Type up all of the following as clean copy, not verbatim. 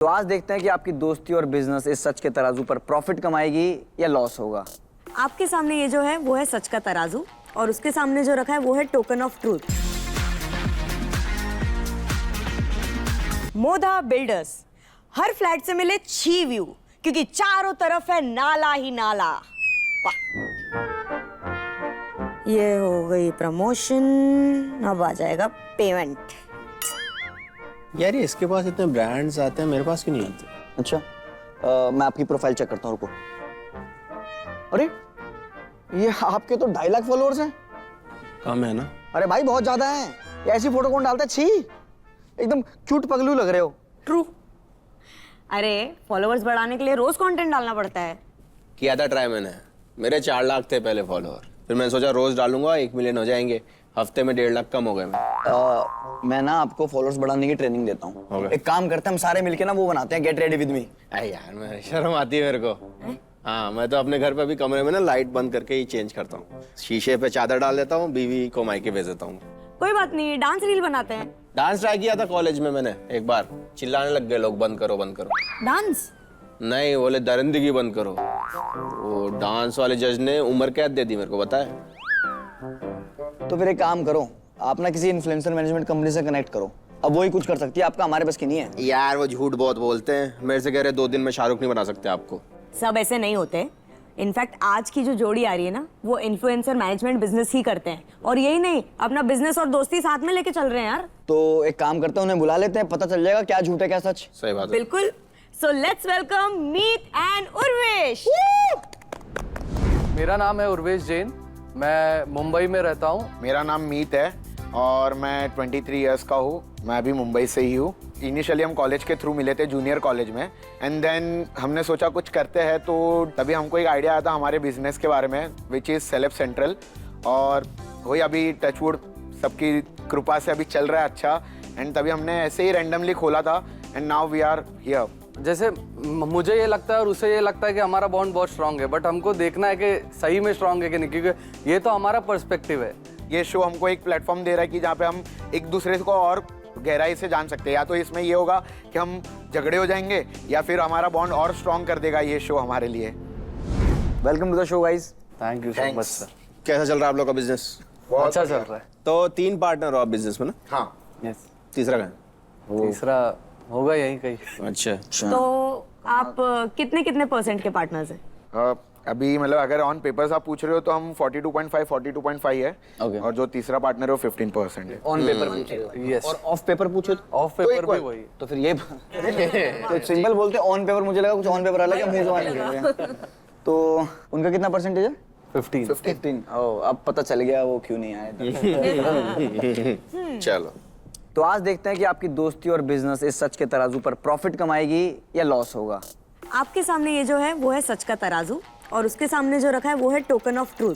तो आज देखते हैं कि आपकी दोस्ती और बिजनेस इस सच के तराजू पर प्रॉफिट कमाएगी या लॉस होगा। आपके सामने ये जो है वो है सच का तराजू और उसके सामने जो रखा है वो है token of truth. Modha builders, हर फ्लैट से मिले 6 व्यू क्योंकि चारों तरफ है नाला ही नाला। ये हो गई प्रमोशन, अब आ जाएगा पेमेंट। यार ये इसके पास इतने ब्रांड्स आते हैं, मेरे पास क्यों नहीं आते? अच्छा मैं आपकी प्रोफाइल चेक करता हूँ, रुको। अरे ये आपके तो 2.5 लाख फॉलोअर्स हैं। कम है ना? अरे भाई बहुत ज्यादा हैं। ये ऐसी फोटो कौन डालता है? छी, एकदम क्यूट पगलू लग रहे हो। ट्रू। अरे फॉलोअर्स बढ़ाने के लिए रोज कंटेंट डालना पड़ता है। किया था ट्राई मैंने, मेरे 4 लाख थे पहले फॉलोअर, फिर मैंने सोचा रोज डालूंगा 1 मिलियन हो जाएंगे, हफ्ते में 1.5 लाख कम हो गए। मैं ना आपको फॉलोअर्स बढ़ाने की ट्रेनिंग देता हूँ। एक काम करते हैं हम सारे मिलके ना वो बनाते हैं, गेट रेडी विद मी। अरे यार मैं शर्म आती है मेरे को। हाँ मैं तो अपने घर पे भी कमरे में ना लाइट बंद करके ही चेंज करता हूँ, शीशे पे चादर डाल देता हूँ, बीवी को मायके भेज देता हूँ। कोई बात नहीं, डांस रील बनाते हैं। डांस ट्राई किया था कॉलेज में मैंने एक बार, चिल्लाने लग गए लोग बंद करो बंद करो। डांस नहीं बोले दरिंदगी बंद करो। वो डांस वाले जज ने उम्र कैद दे दी मेरे को, बताए। तो फिर एक काम करो, आप ना किसी इन्फ्लुएंसर मैनेजमेंट कंपनी से कनेक्ट करो, अब वही कुछ कर सकती है, आपका हमारे बस की नहीं है। यार वो झूठ बहुत बोलते हैं, मेरे से कह रहे 2 दिन में शाहरुख नहीं बना सकते आपको। सब ऐसे नहीं होते। इनफैक्ट आज की जो जोड़ी आ रही है ना वो इन्फ्लुएंसर मैनेजमेंट बिजनेस ही करते हैं, और यही नहीं अपना बिजनेस और दोस्ती साथ में लेके चल रहे हैं यार। तो एक काम करते हैं, उन्हें बुला लेते हैं, पता चल जाएगा क्या झूठ है क्या सच। सही बात है। बिल्कुल। So let's welcome Meet and Urvesh. मेरा नाम है उर्वेश जैन, मैं मुंबई में रहता हूँ। मेरा नाम मीत है और मैं 23 इयर्स का हूँ, मैं भी मुंबई से ही हूँ। इनिशियली हम कॉलेज के थ्रू मिले थे, जूनियर कॉलेज में, एंड देन हमने सोचा कुछ करते हैं, तो तभी हमको एक आइडिया आया था हमारे बिजनेस के बारे में, विच इज़ सेलेब सेंट्रल। और वही अभी टचवुड सबकी कृपा से अभी चल रहा है अच्छा, एंड तभी हमने ऐसे ही रैंडमली खोला था and now we are here. जैसे मुझे ये लगता है और उसे ये लगता है कि हमारा बॉन्ड बहुत स्ट्रांग है, बट हमको देखना है कि सही में स्ट्रांग है कि नहीं, क्योंकि ये तो हमारा पर्सपेक्टिव है। ये शो हमको एक प्लेटफॉर्म दे रहा है कि जहाँ पे हम एक दूसरे को और गहराई से जान सकते हैं। या तो इसमें ये होगा कि हम झगड़े हो जाएंगे या फिर हमारा बॉन्ड और स्ट्रांग कर देगा ये शो हमारे लिए। Welcome to the show guys. Thank you so much sir. कैसा चल रहा है आप लोग का बिजनेस? अच्छा चल रहा है। तो 3 पार्टनर हो आप बिजनेस में ना? हाँ। यस। तीसरा कहाँ है? तीसरा होगा यहीं कहीं। अच्छा। तो आप कितने कितने परसेंट के पार्टनर्स हैं? अभी मतलब अगर ऑन पेपर्स आप पूछ रहे हो तो हम 42.5 है। Okay. और जो तीसरा पार्टनर है वो 15% है। ऑन पेपर पूछे Yes. और ऑफ पेपर पूछे ऑफ पेपर भी वही। तो फिर ये तो सिंपल बोलते ऑन पेपर, मुझे लगा कुछ ऑन पेपर अलग है, मुंह जबान निकल गया। तो उनका कितना परसेंटेज है? 15। ओह अब पता चल गया वो क्यों नहीं आए थे। चलो तो आज देखते हैं कि आपकी दोस्ती और बिजनेस इस सच के तराजू पर प्रॉफिट कमाएगी या लॉस होगा। आपके सामने ये जो है वो है सच का तराजू और उसके सामने जो रखा है वो है टोकन ऑफ ट्रूथ।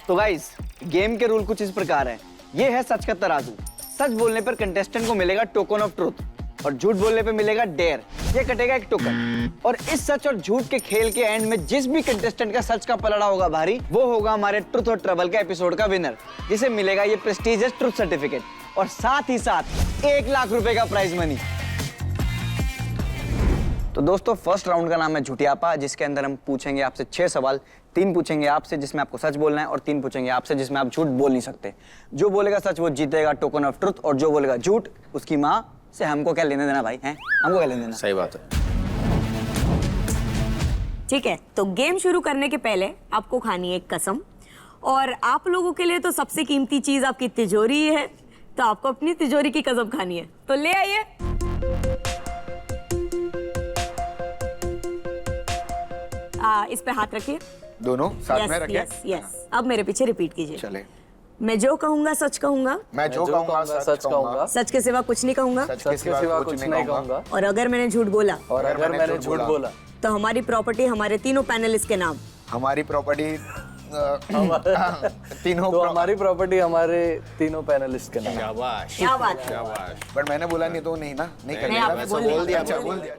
तो गाइस गेम के रूल कुछ इस प्रकार है, ये है सच का तराजू। सच बोलने पर कंटेस्टेंट को मिलेगा टोकन ऑफ ट्रूथ और झूठ बोलने पे मिलेगा डेयर, ये कटेगा एक टोकन। और इस सच और झूठ के खेल के एंड में जिस भी कंटेस्टेंट का सच का पलड़ा होगा भारी, वो होगा हमारे ट्रुथ और ट्रबल के एपिसोड का विनर, जिसे मिलेगा ये प्रेस्टीजियस ट्रुथ सर्टिफिकेट और साथ ही साथ 1 लाख रुपए का प्राइज मनी। तो दोस्तों फर्स्ट राउंड का नाम है झूठियापा, जिसके अंदर हम पूछेंगे आपसे 6 सवाल। 3 पूछेंगे आपसे जिसमें आपको सच बोलना है और 3 पूछेंगे आपसे जिसमें आप झूठ बोल नहीं सकते। जो बोलेगा सच वो जीतेगा टोकन ऑफ ट्रुथ, और जो बोलेगा झूठ उसकी माँ से हमको क्या लेने देना भाई, हैं? हमको क्या लेने देना? सही बात है। ठीक है, तो गेम शुरू करने के पहले आपको खानी है एक कसम, और आप लोगों के लिए तो सबसे कीमती चीज आपकी तिजोरी ही है, तो आपको अपनी तिजोरी की कसम खानी है। तो ले आइए। इस पे हाथ रखिए। दोनों साथ में रखें। यस। अब मेरे पीछे रिपीट कीजिए। चले। मैं जो कहूंगा सच कहूंगा, मैं जो कहूंगा सच कहूंगा, सच के सिवा कुछ नहीं कहूंगा, सच के सिवा कुछ नहीं कहूंगा, और अगर मैंने झूठ बोला और अगर मैंने झूठ बोला तो हमारी प्रॉपर्टी हमारे तीनों पैनलिस्ट के नाम। हमारी प्रॉपर्टी तीनों तो हमारी प्रॉपर्टी हमारे तीनों पैनलिस्ट के नाम। शाबाश क्या बात है? शाबाश। बट मैंने बोला नहीं तो नहीं ना, नहीं नहीं, आपने करना। बोल दिया। अच्छा बोल दिया।